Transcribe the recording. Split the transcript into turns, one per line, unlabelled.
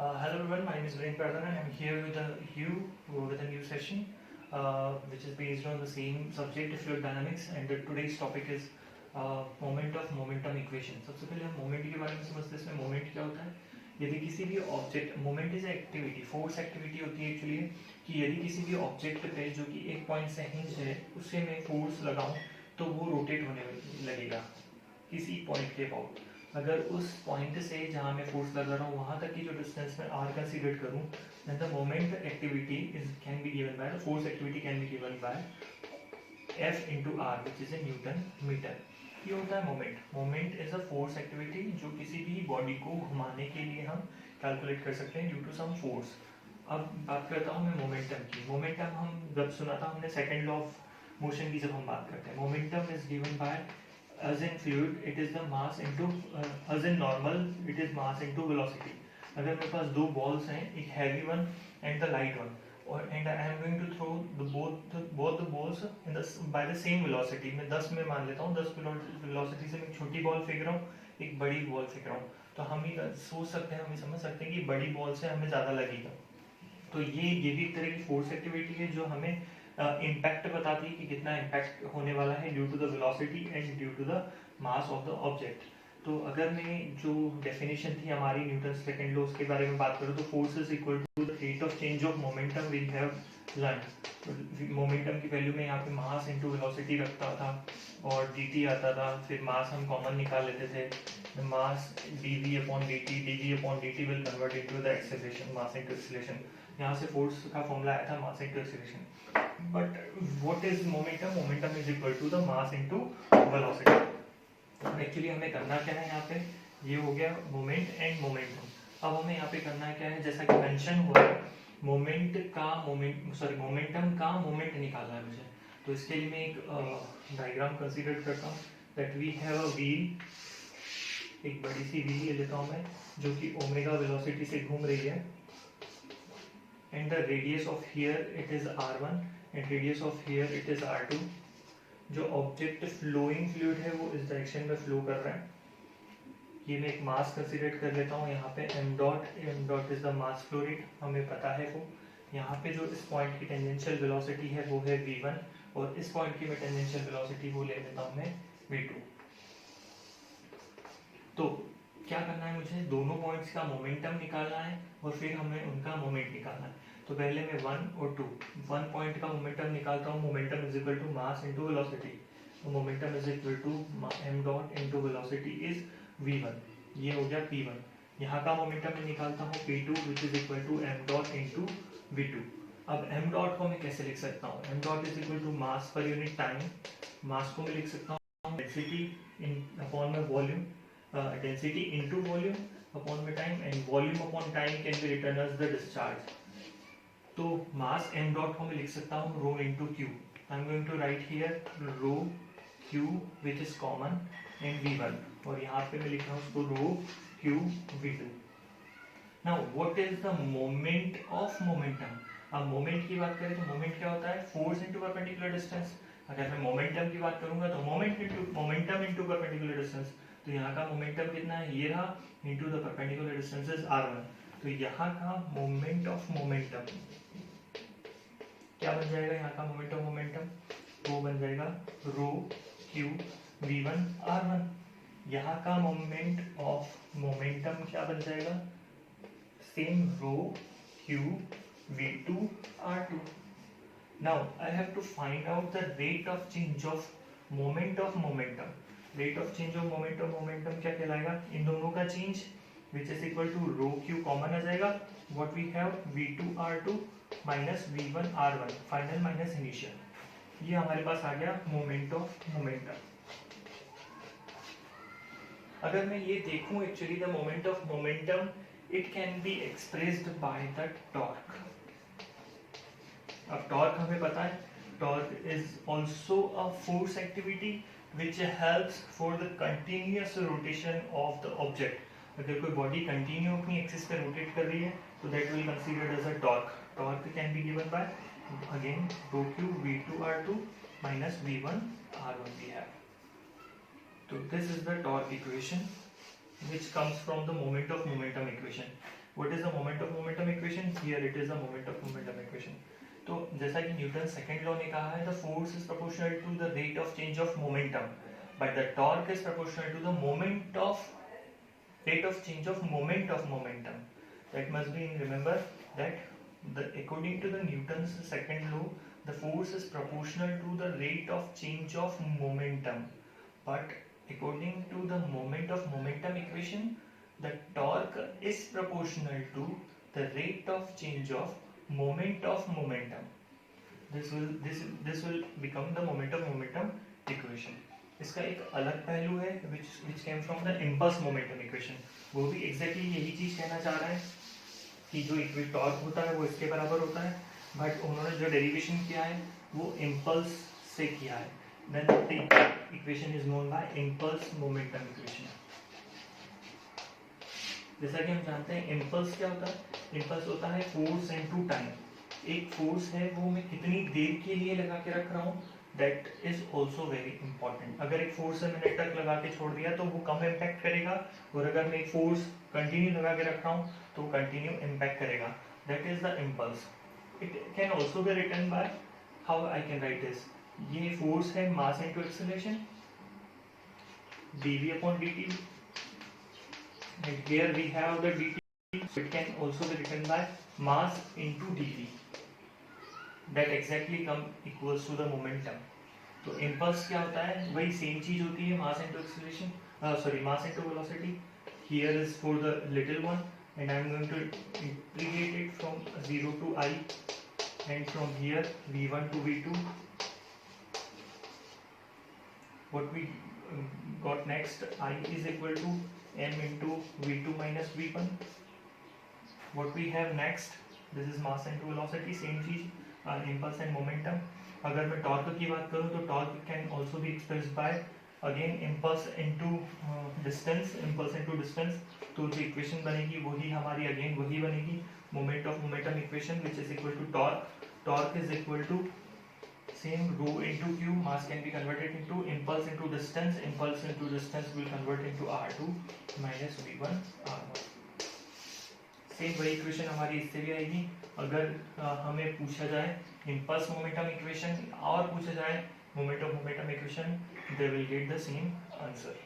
Hello everyone, my name is Viren Pradhan and I'm here with a new session which is based on the same subject, fluid dynamics, and today's topic is moment of momentum equation. सबसे पहले हम moment के बारे में समझते हैं. इसमें moment क्या होता है? यदि किसी भी object, moment is activity, force activity होती है एक्चुअली, कि यदि किसी भी ऑब्जेक्ट पे जो कि एक पॉइंट से हिंज है उससे मैं फोर्स लगाऊं तो वो रोटेट होने लगेगा किसी पॉइंट के अबाउट. अगर उस पॉइंट से जहाँ मैं फोर्स लगा रहा हूँ वहाँ तक की जो डिस्टेंस में r कंसीडर करूँ, then the moment activity can be given by, the force activity can be given by F into R which is a Newton meter. ये होता है moment. Moment is a force activity जो किसी भी body को घुमाने के लिए हम कैलकुलेट कर सकते हैं ड्यू टू सम फोर्स. अब बात करता हूँ मैं मोमेंटम की. मोमेंटम हम जब सुना था हमने सेकेंड लॉ ऑफ मोशन की जब हम बात करते हैं, momentum is given by as in fluid it is the mass into as in normal it is mass into velocity. अगर मेरे पास दो बॉल्स हैं, एक heavy one and the light one, और and I am going to throw both the balls in the by the same velocity. मैं 10 में मान लेता हूँ, 10 वेलोसिटी से मैं एक छोटी बॉल फेंक रहा हूँ, एक बड़ी बॉल फेंक रहा हूँ, तो हम ही सोच सकते हैं, हम ही समझ सकते हैं कि बड़ी बॉल से हमें ज़्यादा लगेगा. तो ये भी एक तरह की फोर्स एक्टिविटी है जो हमें इम्पैक्ट बताती है कि कितना इम्पैक्ट होने वाला है due to the velocity and due to the mass of the object. तो अगर मैं जो डेफिनेशन थी हमारी न्यूटन सेकंड लॉ उसके बारे में बात करूँ तो force is equal to the rate of change of momentum we have learn. Momentum की वैल्यू में यहाँ पे मास इनटू वेलोसिटी रखता था और dt आता था, फिर मास हम कॉमन निकाल लेते थे. The mass dv upon dt will convert into the acceleration, mass into acceleration. यहाँ से फोर्स का फॉर्मूला आया था mass into acceleration. But what is momentum? Momentum is equal to the mass into velocity. Actually हमें करना क्या है यहाँ पे, ये हो गया मोमेंट एंड मोमेंटम. अब हमें यहाँ पे करना क्या है, जैसा कि मेंशन हुआ है मोमेंटम का मोमेंट निकालना है मुझे. तो इसके लिए मैं एक डायग्राम कंसीडर करता हूँ that we have a wheel, एक बड़ी सी व्हील ले लेता हूँ मैं जो कि ओमेगा वेलोसिटी से घूम रही है, and the radius of here it is r1 and radius of here it is r2. जो ऑब्जेक्ट फ्लोइंग फ्लूइड है वो इस डायरेक्शन में फ्लो कर रहा है. ये मैं एक मास कंसीडर कर लेता हूँ यहाँ पे m dot is the mass flow rate, हमें पता है वो. यहाँ पे जो इस पॉइंट की टेंजेंशियल वेलोसिटी है वो है v1 और इस पॉइंट की मैं टेंजेंशियल वेलोसिटी वो ले लेता हूँ मैं v2. तो क्या करना है मुझे, दोनों पॉइंट्स का मोमेंटम निकालना है और फिर हमें उनका मोमेंट निकालना है. तो पहले मैं 1 और 2, 1 पॉइंट का मोमेंटम निकालता हूँ. Momentum is equal to mass into velocity. तो momentum is equal to m dot into velocity is v1. ये हो गया p1. यहाँ का मोमेंटम मैं निकालता हूँ p2 which is equal to m dot into v2. अब m डॉट को मैं कैसे लिख सकता हूँ, m dot is equal to mass per unit time. Mass को मैं लिख सकता हूँ डेंसिटी अपॉन में volume, density into volume upon the time, and volume upon time can be written as the discharge. तो mass m dot को मैं लिख सकता हूँ rho into q. I am going to write here rho q which is common and v1, और यहाँ पे मैं लिख रहा हूँ उसको rho q v2. Now what is the moment of momentum? अब मोमेंट की बात करें तो मोमेंट क्या होता है, फोर्स इनटू परपेंडिकुलर डिस्टेंस. अगर मैं मोमेंटम की बात करूंगा तो मोमेंटम इनटू परपेंडिकुलर डिस्टेंस. तो यहाँ का मोमेंटम कितना है, ये रहा, into the perpendicular distance is r1. तो यहाँ का मोमेंट ऑफ मोमेंटम क्या बन जाएगा, यहाँ का मोमेंट ऑफ मोमेंटम वो बन जाएगा रो क्यू v1 r1. यहाँ का मोमेंट ऑफ मोमेंटम क्या बन जाएगा, same rho q v2 r2. Now I have to find out the rate of change of moment of momentum. Rate of change of momentum क्या कहलाएगा, इन दोनों का change which is equal to rho q common आ जाएगा. What we have v2 r2 minus v1 r1 final minus initial. ये हमारे पास आ गया मोमेंट ऑफ मोमेंटम. अगर मैं ये देखूं actually the moment of momentum it can be expressed by the torque. अब टॉर्क हमें पता है, torque is also a force activity which helps for the continuous rotation of the object. अगर कोई बॉडी कंटिन्यू अपनी एक्सिस पे rotate कर रही है तो that will considered as a torque. Torque can be given by again rho q v2 r2 minus v1 r1 we have. So this is the torque equation which comes from the moment of momentum equation. What is the moment equation, here it is the moment of momentum equation. तो जैसा कि Newton second law ने कहा है, the force is proportional to the rate of change of momentum, but the torque is proportional to the moment of rate of change of momentum. That must be remember that according to the Newton's second law, the force is proportional to the rate of change of momentum, but according to the moment of momentum equation, the torque is proportional to the rate of change of moment of momentum. This will become the moment of momentum equation. इसका एक अलग पहलू है which came from the impulse momentum equation. वो भी exactly यही चीज कहना चाह रहा है कि जो टॉर्क होता है वो इसके बराबर होता है, बट उन्होंने जो डेरिवेशन किया है वो इम्पल्स से किया है. Then the equation is known by impulse momentum equation. जैसा कि हम जानते हैं इम्पल्स क्या होता है. इम्पल्स होता है फोर्स इनटू टाइम. एक फोर्स है वो मैं कितनी देर के लिए लगा के रख रहा हूँ, that is also very important. अगर एक फोर्स से मिनट तक लगा के छोड़ दिया तो वो कम इम्पैक्ट करेगा, और अगर मैं एक फोर्स कंटिन्यू लगा के रख रहा हूँ तो कंटिन्यू इम्पैक्ट करेगा. That is the impulse. It can also be written by how I can write this. ये फोर्स है mass into acceleration dv upon dt, and here we have the dt. It can also be written by mass into dv. That exactly come equals to the momentum. तो impulse क्या होता है, वही same चीज होती है, mass into acceleration, mass into velocity. Here is for the little one, and I am going to integrate it from 0 to I, and from here v1 to v2. What we got next, I is equal to m into v2 minus v1. What we have next, this is mass into velocity, same चीज, impulse and momentum. अगर मैं torque की बात करूँ तो torque can also be expressed by again impulse into distance, impulse into distance. तो जो equation बनेगी वही हमारी अगेन वही बनेगी, moment of momentum equation, which is equal to torque. Torque is equal to same rho into q. Mass can be converted into impulse into distance. Impulse into distance will convert into r2 minus v1 r1. Same वही equation हमारी इससे भी आएगी. अगर हमें पूछा जाए impulse momentum equation और पूछा जाए moment of momentum equation, they will get the same answer.